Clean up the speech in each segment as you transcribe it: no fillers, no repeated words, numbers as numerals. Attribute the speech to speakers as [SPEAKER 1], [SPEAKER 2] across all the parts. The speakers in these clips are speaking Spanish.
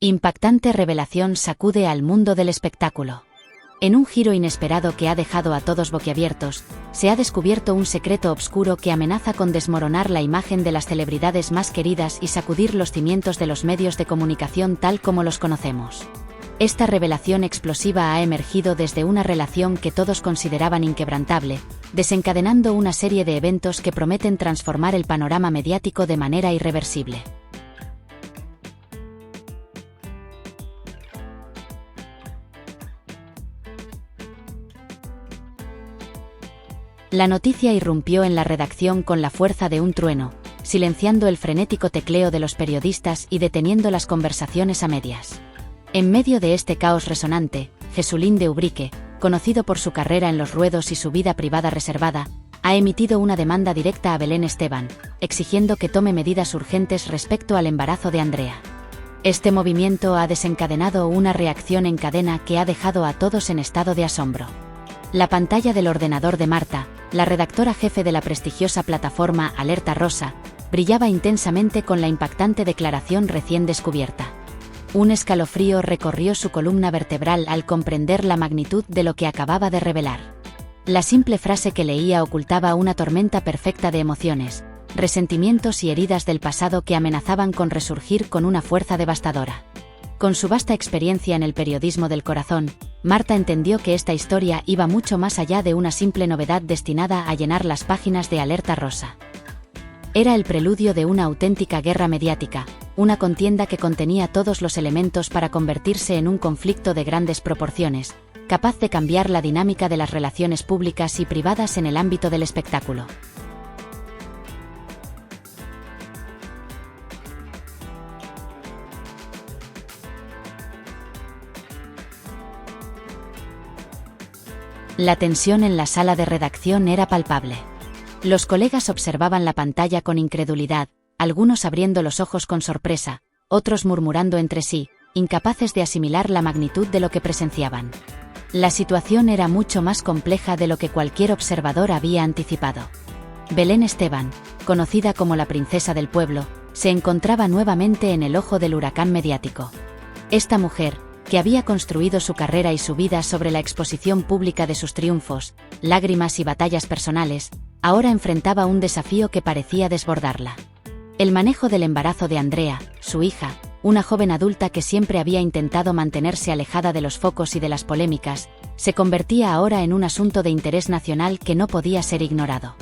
[SPEAKER 1] Impactante revelación sacude al mundo del espectáculo. En un giro inesperado que ha dejado a todos boquiabiertos, se ha descubierto un secreto obscuro que amenaza con desmoronar la imagen de las celebridades más queridas y sacudir los cimientos de los medios de comunicación tal como los conocemos. Esta revelación explosiva ha emergido desde una relación que todos consideraban inquebrantable, desencadenando una serie de eventos que prometen transformar el panorama mediático de manera irreversible. La noticia irrumpió en la redacción con la fuerza de un trueno, silenciando el frenético tecleo de los periodistas y deteniendo las conversaciones a medias. En medio de este caos resonante, Jesulín de Ubrique, conocido por su carrera en los ruedos y su vida privada reservada, ha emitido una demanda directa a Belén Esteban, exigiendo que tome medidas urgentes respecto al embarazo de Andrea. Este movimiento ha desencadenado una reacción en cadena que ha dejado a todos en estado de asombro. La pantalla del ordenador de Marta, la redactora jefe de la prestigiosa plataforma Alerta Rosa, brillaba intensamente con la impactante declaración recién descubierta. Un escalofrío recorrió su columna vertebral al comprender la magnitud de lo que acababa de revelar. La simple frase que leía ocultaba una tormenta perfecta de emociones, resentimientos y heridas del pasado que amenazaban con resurgir con una fuerza devastadora. Con su vasta experiencia en el periodismo del corazón, Marta entendió que esta historia iba mucho más allá de una simple novedad destinada a llenar las páginas de Alerta Rosa. Era el preludio de una auténtica guerra mediática, una contienda que contenía todos los elementos para convertirse en un conflicto de grandes proporciones, capaz de cambiar la dinámica de las relaciones públicas y privadas en el ámbito del espectáculo. La tensión en la sala de redacción era palpable. Los colegas observaban la pantalla con incredulidad, algunos abriendo los ojos con sorpresa, otros murmurando entre sí, incapaces de asimilar la magnitud de lo que presenciaban. La situación era mucho más compleja de lo que cualquier observador había anticipado. Belén Esteban, conocida como la princesa del pueblo, se encontraba nuevamente en el ojo del huracán mediático. Esta mujer, que había construido su carrera y su vida sobre la exposición pública de sus triunfos, lágrimas y batallas personales, ahora enfrentaba un desafío que parecía desbordarla. El manejo del embarazo de Andrea, su hija, una joven adulta que siempre había intentado mantenerse alejada de los focos y de las polémicas, se convertía ahora en un asunto de interés nacional que no podía ser ignorado.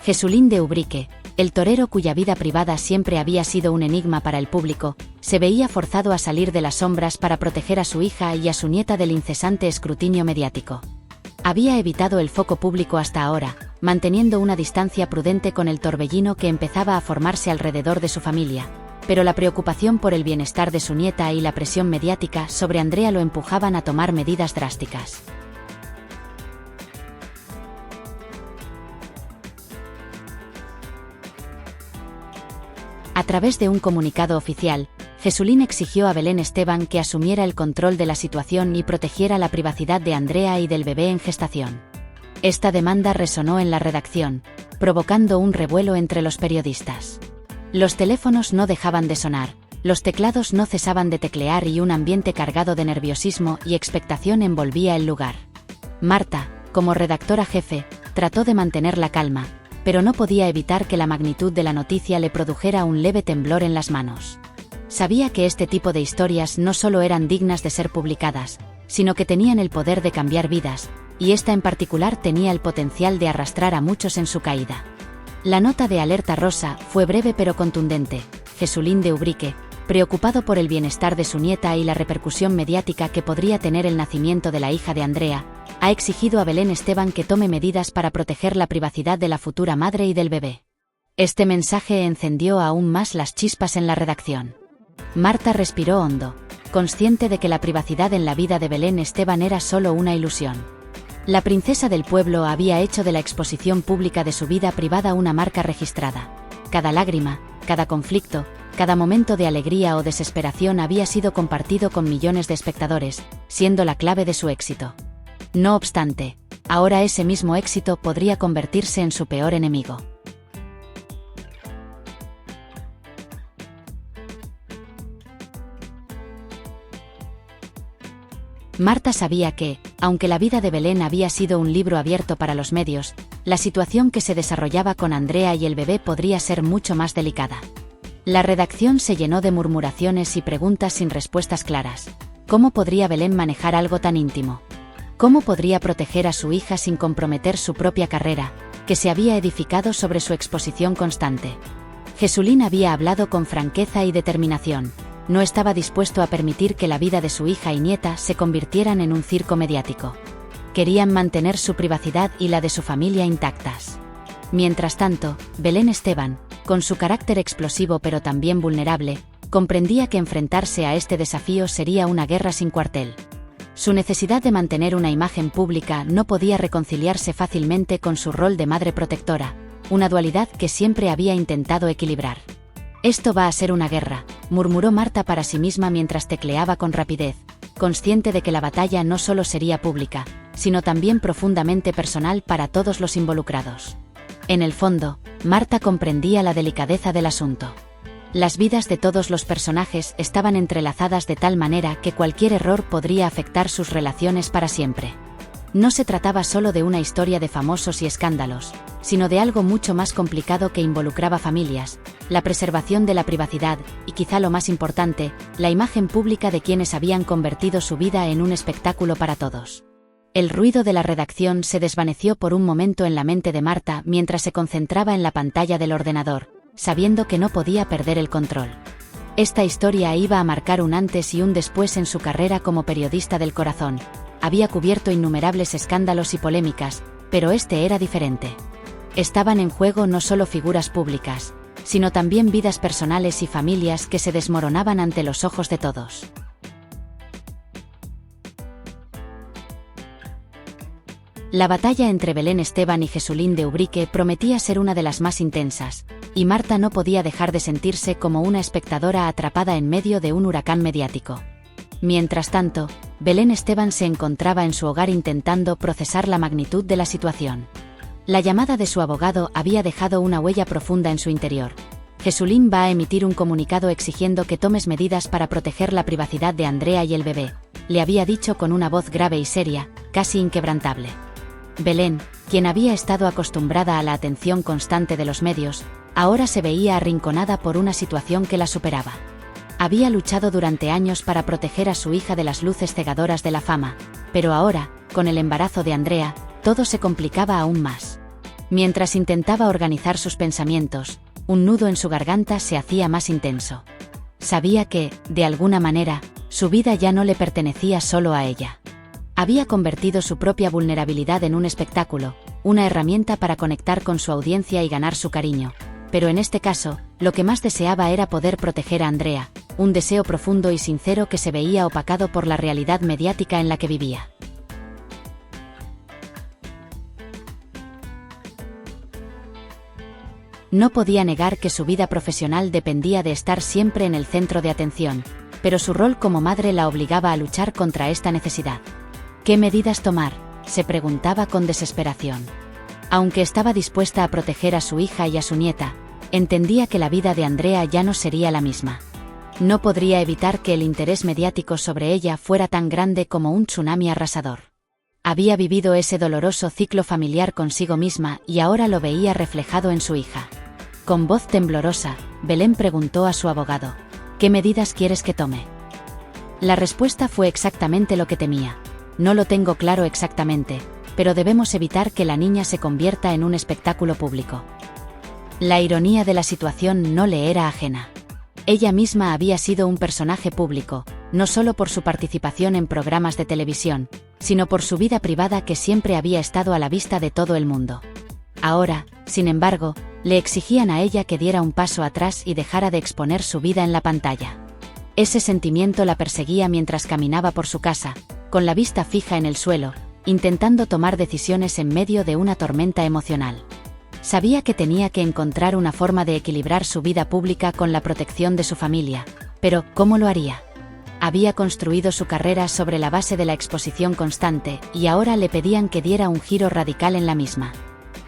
[SPEAKER 1] Jesulín de Ubrique, el torero cuya vida privada siempre había sido un enigma para el público, se veía forzado a salir de las sombras para proteger a su hija y a su nieta del incesante escrutinio mediático. Había evitado el foco público hasta ahora, manteniendo una distancia prudente con el torbellino que empezaba a formarse alrededor de su familia, pero la preocupación por el bienestar de su nieta y la presión mediática sobre Andrea lo empujaban a tomar medidas drásticas. A través de un comunicado oficial, Jesulín exigió a Belén Esteban que asumiera el control de la situación y protegiera la privacidad de Andrea y del bebé en gestación. Esta demanda resonó en la redacción, provocando un revuelo entre los periodistas. Los teléfonos no dejaban de sonar, los teclados no cesaban de teclear y un ambiente cargado de nerviosismo y expectación envolvía el lugar. Marta, como redactora jefe, trató de mantener la calma, pero no podía evitar que la magnitud de la noticia le produjera un leve temblor en las manos. Sabía que este tipo de historias no solo eran dignas de ser publicadas, sino que tenían el poder de cambiar vidas, y esta en particular tenía el potencial de arrastrar a muchos en su caída. La nota de Alerta Rosa fue breve pero contundente. Jesulín de Ubrique, preocupado por el bienestar de su nieta y la repercusión mediática que podría tener el nacimiento de la hija de Andrea, ha exigido a Belén Esteban que tome medidas para proteger la privacidad de la futura madre y del bebé. Este mensaje encendió aún más las chispas en la redacción. Marta respiró hondo, consciente de que la privacidad en la vida de Belén Esteban era solo una ilusión. La princesa del pueblo había hecho de la exposición pública de su vida privada una marca registrada. Cada lágrima, cada conflicto, cada momento de alegría o desesperación había sido compartido con millones de espectadores, siendo la clave de su éxito. No obstante, ahora ese mismo éxito podría convertirse en su peor enemigo. Marta sabía que, aunque la vida de Belén había sido un libro abierto para los medios, la situación que se desarrollaba con Andrea y el bebé podría ser mucho más delicada. La redacción se llenó de murmuraciones y preguntas sin respuestas claras. ¿Cómo podría Belén manejar algo tan íntimo? ¿Cómo podría proteger a su hija sin comprometer su propia carrera, que se había edificado sobre su exposición constante? Jesulín había hablado con franqueza y determinación. No estaba dispuesto a permitir que la vida de su hija y nieta se convirtieran en un circo mediático. Querían mantener su privacidad y la de su familia intactas. Mientras tanto, Belén Esteban, con su carácter explosivo pero también vulnerable, comprendía que enfrentarse a este desafío sería una guerra sin cuartel. Su necesidad de mantener una imagen pública no podía reconciliarse fácilmente con su rol de madre protectora, una dualidad que siempre había intentado equilibrar. «Esto va a ser una guerra», murmuró Marta para sí misma mientras tecleaba con rapidez, consciente de que la batalla no solo sería pública, sino también profundamente personal para todos los involucrados. En el fondo, Marta comprendía la delicadeza del asunto. Las vidas de todos los personajes estaban entrelazadas de tal manera que cualquier error podría afectar sus relaciones para siempre. No se trataba solo de una historia de famosos y escándalos, sino de algo mucho más complicado que involucraba familias, la preservación de la privacidad y, quizá lo más importante, la imagen pública de quienes habían convertido su vida en un espectáculo para todos. El ruido de la redacción se desvaneció por un momento en la mente de Marta mientras se concentraba en la pantalla del ordenador, sabiendo que no podía perder el control. Esta historia iba a marcar un antes y un después en su carrera como periodista del corazón. Había cubierto innumerables escándalos y polémicas, pero este era diferente. Estaban en juego no solo figuras públicas, sino también vidas personales y familias que se desmoronaban ante los ojos de todos. La batalla entre Belén Esteban y Jesulín de Ubrique prometía ser una de las más intensas, y Marta no podía dejar de sentirse como una espectadora atrapada en medio de un huracán mediático. Mientras tanto, Belén Esteban se encontraba en su hogar intentando procesar la magnitud de la situación. La llamada de su abogado había dejado una huella profunda en su interior. Jesulín va a emitir un comunicado exigiendo que tomes medidas para proteger la privacidad de Andrea y el bebé, le había dicho con una voz grave y seria, casi inquebrantable. Belén, quien había estado acostumbrada a la atención constante de los medios, ahora se veía arrinconada por una situación que la superaba. Había luchado durante años para proteger a su hija de las luces cegadoras de la fama, pero ahora, con el embarazo de Andrea, todo se complicaba aún más. Mientras intentaba organizar sus pensamientos, un nudo en su garganta se hacía más intenso. Sabía que, de alguna manera, su vida ya no le pertenecía solo a ella. Había convertido su propia vulnerabilidad en un espectáculo, una herramienta para conectar con su audiencia y ganar su cariño. Pero en este caso, lo que más deseaba era poder proteger a Andrea, un deseo profundo y sincero que se veía opacado por la realidad mediática en la que vivía. No podía negar que su vida profesional dependía de estar siempre en el centro de atención, pero su rol como madre la obligaba a luchar contra esta necesidad. ¿Qué medidas tomar?, se preguntaba con desesperación. Aunque estaba dispuesta a proteger a su hija y a su nieta, entendía que la vida de Andrea ya no sería la misma. No podría evitar que el interés mediático sobre ella fuera tan grande como un tsunami arrasador. Había vivido ese doloroso ciclo familiar consigo misma y ahora lo veía reflejado en su hija. Con voz temblorosa, Belén preguntó a su abogado: ¿qué medidas quieres que tome? La respuesta fue exactamente lo que temía. No lo tengo claro exactamente, pero debemos evitar que la niña se convierta en un espectáculo público. La ironía de la situación no le era ajena. Ella misma había sido un personaje público, no solo por su participación en programas de televisión, sino por su vida privada que siempre había estado a la vista de todo el mundo. Ahora, sin embargo, le exigían a ella que diera un paso atrás y dejara de exponer su vida en la pantalla. Ese sentimiento la perseguía mientras caminaba por su casa, con la vista fija en el suelo, intentando tomar decisiones en medio de una tormenta emocional. Sabía que tenía que encontrar una forma de equilibrar su vida pública con la protección de su familia, pero ¿cómo lo haría? Había construido su carrera sobre la base de la exposición constante y ahora le pedían que diera un giro radical en la misma.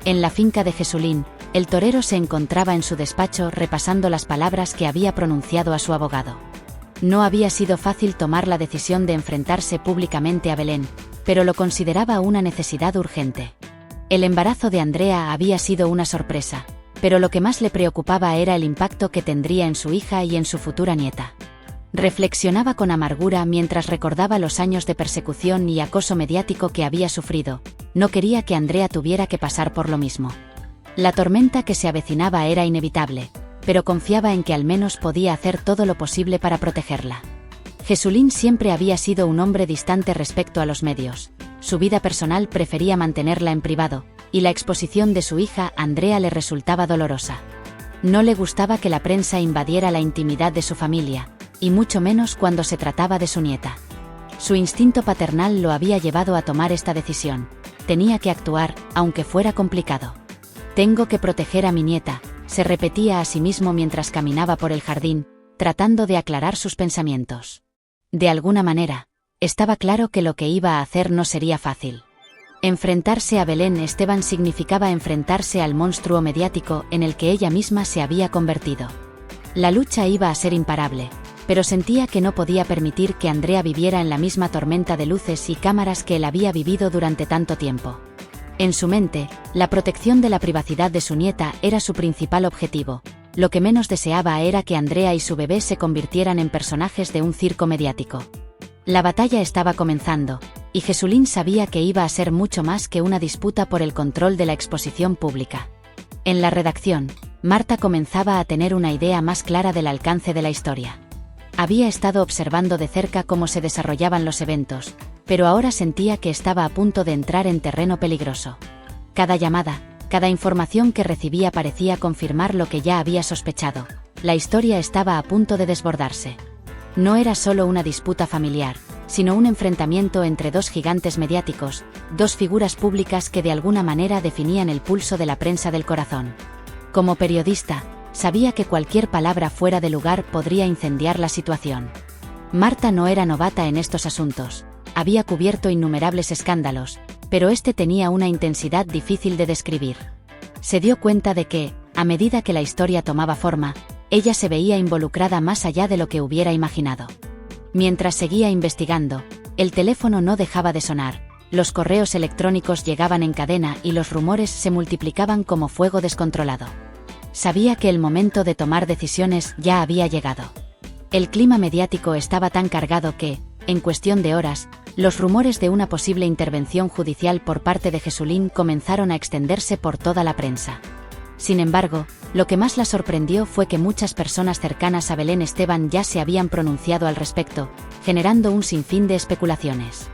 [SPEAKER 1] En la finca de Jesulín, el torero se encontraba en su despacho repasando las palabras que había pronunciado a su abogado. No había sido fácil tomar la decisión de enfrentarse públicamente a Belén, pero lo consideraba una necesidad urgente. El embarazo de Andrea había sido una sorpresa, pero lo que más le preocupaba era el impacto que tendría en su hija y en su futura nieta. Reflexionaba con amargura mientras recordaba los años de persecución y acoso mediático que había sufrido. No quería que Andrea tuviera que pasar por lo mismo. La tormenta que se avecinaba era inevitable, pero confiaba en que al menos podía hacer todo lo posible para protegerla. Jesulín siempre había sido un hombre distante respecto a los medios. Su vida personal prefería mantenerla en privado, y la exposición de su hija Andrea le resultaba dolorosa. No le gustaba que la prensa invadiera la intimidad de su familia, y mucho menos cuando se trataba de su nieta. Su instinto paternal lo había llevado a tomar esta decisión. Tenía que actuar, aunque fuera complicado. «Tengo que proteger a mi nieta», se repetía a sí mismo mientras caminaba por el jardín, tratando de aclarar sus pensamientos. De alguna manera, estaba claro que lo que iba a hacer no sería fácil. Enfrentarse a Belén Esteban significaba enfrentarse al monstruo mediático en el que ella misma se había convertido. La lucha iba a ser imparable, pero sentía que no podía permitir que Andrea viviera en la misma tormenta de luces y cámaras que él había vivido durante tanto tiempo. En su mente, la protección de la privacidad de su nieta era su principal objetivo. Lo que menos deseaba era que Andrea y su bebé se convirtieran en personajes de un circo mediático. La batalla estaba comenzando, y Jesulín sabía que iba a ser mucho más que una disputa por el control de la exposición pública. En la redacción, Marta comenzaba a tener una idea más clara del alcance de la historia. Había estado observando de cerca cómo se desarrollaban los eventos, pero ahora sentía que estaba a punto de entrar en terreno peligroso. Cada llamada, cada información que recibía parecía confirmar lo que ya había sospechado. La historia estaba a punto de desbordarse. No era solo una disputa familiar, sino un enfrentamiento entre dos gigantes mediáticos, dos figuras públicas que de alguna manera definían el pulso de la prensa del corazón. Como periodista, sabía que cualquier palabra fuera de lugar podría incendiar la situación. Marta no era novata en estos asuntos. Había cubierto innumerables escándalos, pero este tenía una intensidad difícil de describir. Se dio cuenta de que, a medida que la historia tomaba forma, ella se veía involucrada más allá de lo que hubiera imaginado. Mientras seguía investigando, el teléfono no dejaba de sonar, los correos electrónicos llegaban en cadena y los rumores se multiplicaban como fuego descontrolado. Sabía que el momento de tomar decisiones ya había llegado. El clima mediático estaba tan cargado que, en cuestión de horas, los rumores de una posible intervención judicial por parte de Jesulín comenzaron a extenderse por toda la prensa. Sin embargo, lo que más la sorprendió fue que muchas personas cercanas a Belén Esteban ya se habían pronunciado al respecto, generando un sinfín de especulaciones.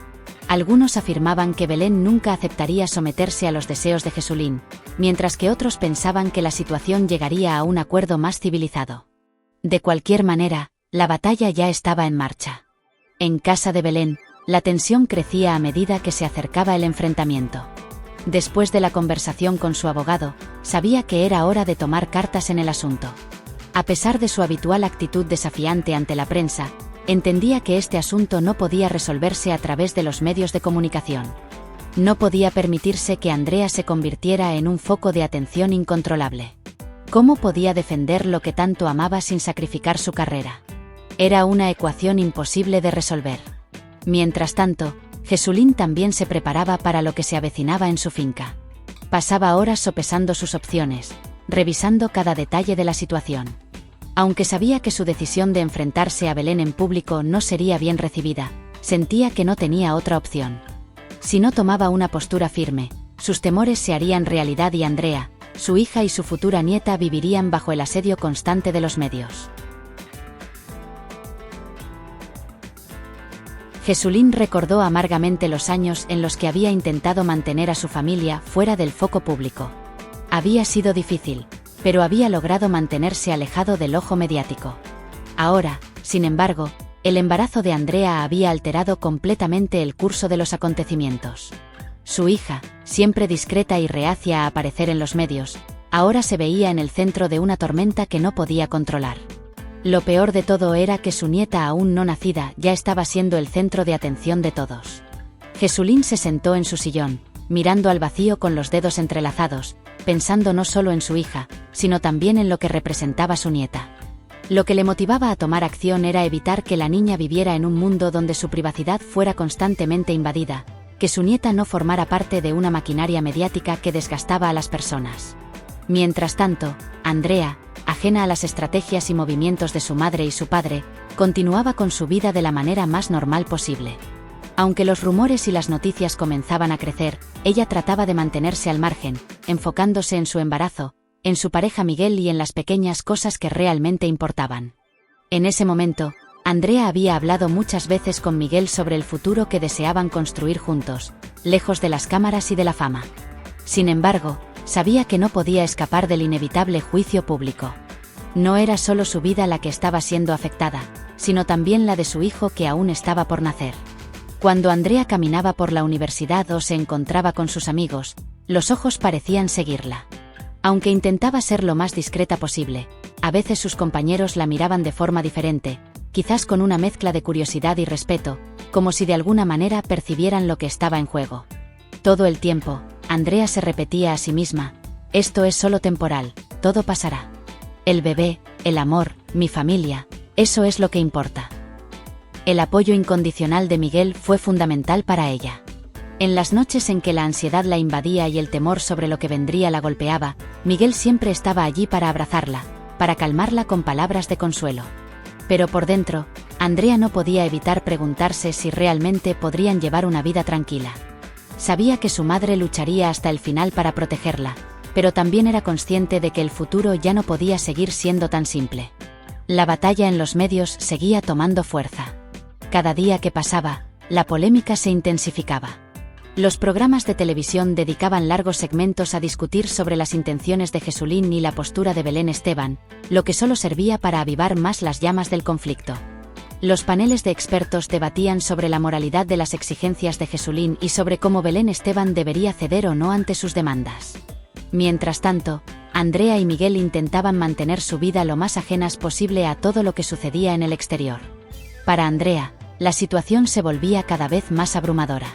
[SPEAKER 1] Algunos afirmaban que Belén nunca aceptaría someterse a los deseos de Jesulín, mientras que otros pensaban que la situación llegaría a un acuerdo más civilizado. De cualquier manera, la batalla ya estaba en marcha. En casa de Belén, la tensión crecía a medida que se acercaba el enfrentamiento. Después de la conversación con su abogado, sabía que era hora de tomar cartas en el asunto. A pesar de su habitual actitud desafiante ante la prensa, entendía que este asunto no podía resolverse a través de los medios de comunicación. No podía permitirse que Andrea se convirtiera en un foco de atención incontrolable. ¿Cómo podía defender lo que tanto amaba sin sacrificar su carrera? Era una ecuación imposible de resolver. Mientras tanto, Jesulín también se preparaba para lo que se avecinaba en su finca. Pasaba horas sopesando sus opciones, revisando cada detalle de la situación. Aunque sabía que su decisión de enfrentarse a Belén en público no sería bien recibida, sentía que no tenía otra opción. Si no tomaba una postura firme, sus temores se harían realidad y Andrea, su hija y su futura nieta vivirían bajo el asedio constante de los medios. Jesulín recordó amargamente los años en los que había intentado mantener a su familia fuera del foco público. Había sido difícil, pero había logrado mantenerse alejado del ojo mediático. Ahora, sin embargo, el embarazo de Andrea había alterado completamente el curso de los acontecimientos. Su hija, siempre discreta y reacia a aparecer en los medios, ahora se veía en el centro de una tormenta que no podía controlar. Lo peor de todo era que su nieta aún no nacida ya estaba siendo el centro de atención de todos. Jesulín se sentó en su sillón, mirando al vacío con los dedos entrelazados, pensando no solo en su hija, sino también en lo que representaba su nieta. Lo que le motivaba a tomar acción era evitar que la niña viviera en un mundo donde su privacidad fuera constantemente invadida, que su nieta no formara parte de una maquinaria mediática que desgastaba a las personas. Mientras tanto, Andrea, ajena a las estrategias y movimientos de su madre y su padre, continuaba con su vida de la manera más normal posible. Aunque los rumores y las noticias comenzaban a crecer, ella trataba de mantenerse al margen, enfocándose en su embarazo, en su pareja Miguel y en las pequeñas cosas que realmente importaban. En ese momento, Andrea había hablado muchas veces con Miguel sobre el futuro que deseaban construir juntos, lejos de las cámaras y de la fama. Sin embargo, sabía que no podía escapar del inevitable juicio público. No era solo su vida la que estaba siendo afectada, sino también la de su hijo que aún estaba por nacer. Cuando Andrea caminaba por la universidad o se encontraba con sus amigos, los ojos parecían seguirla. Aunque intentaba ser lo más discreta posible, a veces sus compañeros la miraban de forma diferente, quizás con una mezcla de curiosidad y respeto, como si de alguna manera percibieran lo que estaba en juego. Todo el tiempo, Andrea se repetía a sí misma: esto es solo temporal, todo pasará. El bebé, el amor, mi familia, eso es lo que importa. El apoyo incondicional de Miguel fue fundamental para ella. En las noches en que la ansiedad la invadía y el temor sobre lo que vendría la golpeaba, Miguel siempre estaba allí para abrazarla, para calmarla con palabras de consuelo. Pero por dentro, Andrea no podía evitar preguntarse si realmente podrían llevar una vida tranquila. Sabía que su madre lucharía hasta el final para protegerla, pero también era consciente de que el futuro ya no podía seguir siendo tan simple. La batalla en los medios seguía tomando fuerza. Cada día que pasaba, la polémica se intensificaba. Los programas de televisión dedicaban largos segmentos a discutir sobre las intenciones de Jesulín y la postura de Belén Esteban, lo que solo servía para avivar más las llamas del conflicto. Los paneles de expertos debatían sobre la moralidad de las exigencias de Jesulín y sobre cómo Belén Esteban debería ceder o no ante sus demandas. Mientras tanto, Andrea y Miguel intentaban mantener su vida lo más ajenas posible a todo lo que sucedía en el exterior. Para Andrea, la situación se volvía cada vez más abrumadora.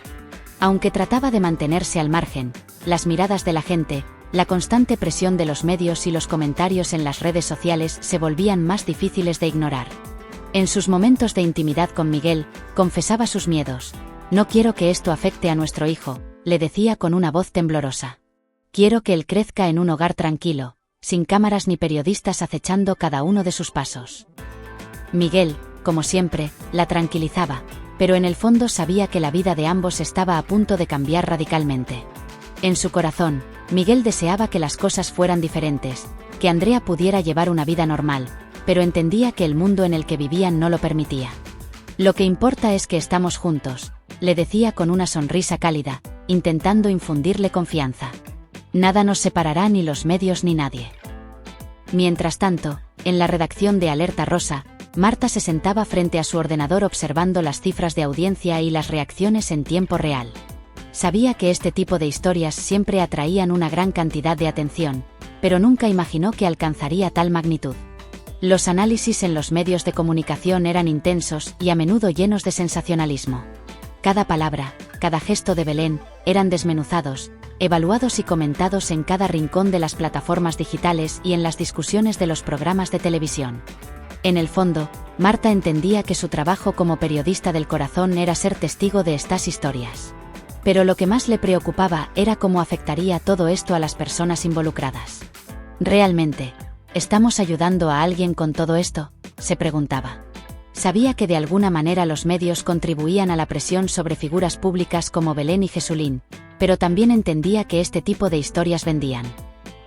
[SPEAKER 1] Aunque trataba de mantenerse al margen, las miradas de la gente, la constante presión de los medios y los comentarios en las redes sociales se volvían más difíciles de ignorar. En sus momentos de intimidad con Miguel, confesaba sus miedos. No quiero que esto afecte a nuestro hijo, le decía con una voz temblorosa. Quiero que él crezca en un hogar tranquilo, sin cámaras ni periodistas acechando cada uno de sus pasos. Miguel, como siempre, la tranquilizaba, pero en el fondo sabía que la vida de ambos estaba a punto de cambiar radicalmente. En su corazón, Miguel deseaba que las cosas fueran diferentes, que Andrea pudiera llevar una vida normal, pero entendía que el mundo en el que vivían no lo permitía. Lo que importa es que estamos juntos, le decía con una sonrisa cálida, intentando infundirle confianza. Nada nos separará, ni los medios ni nadie. Mientras tanto, en la redacción de Alerta Rosa, Marta se sentaba frente a su ordenador observando las cifras de audiencia y las reacciones en tiempo real. Sabía que este tipo de historias siempre atraían una gran cantidad de atención, pero nunca imaginó que alcanzaría tal magnitud. Los análisis en los medios de comunicación eran intensos y a menudo llenos de sensacionalismo. Cada palabra, cada gesto de Belén, eran desmenuzados, evaluados y comentados en cada rincón de las plataformas digitales y en las discusiones de los programas de televisión. En el fondo, Marta entendía que su trabajo como periodista del corazón era ser testigo de estas historias. Pero lo que más le preocupaba era cómo afectaría todo esto a las personas involucradas. ¿Realmente estamos ayudando a alguien con todo esto?, se preguntaba. Sabía que de alguna manera los medios contribuían a la presión sobre figuras públicas como Belén y Jesulín, pero también entendía que este tipo de historias vendían.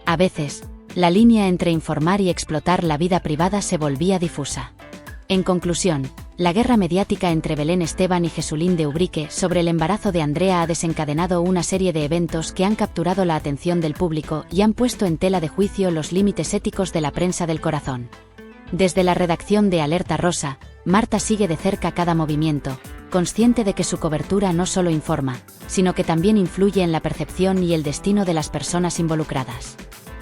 [SPEAKER 1] A veces, la línea entre informar y explotar la vida privada se volvía difusa. En conclusión, la guerra mediática entre Belén Esteban y Jesulín de Ubrique sobre el embarazo de Andrea ha desencadenado una serie de eventos que han capturado la atención del público y han puesto en tela de juicio los límites éticos de la prensa del corazón. Desde la redacción de Alerta Rosa, Marta sigue de cerca cada movimiento, consciente de que su cobertura no solo informa, sino que también influye en la percepción y el destino de las personas involucradas.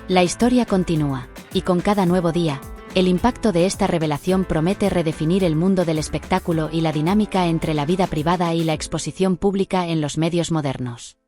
[SPEAKER 1] La historia continúa, y con cada nuevo día, el impacto de esta revelación promete redefinir el mundo del espectáculo y la dinámica entre la vida privada y la exposición pública en los medios modernos.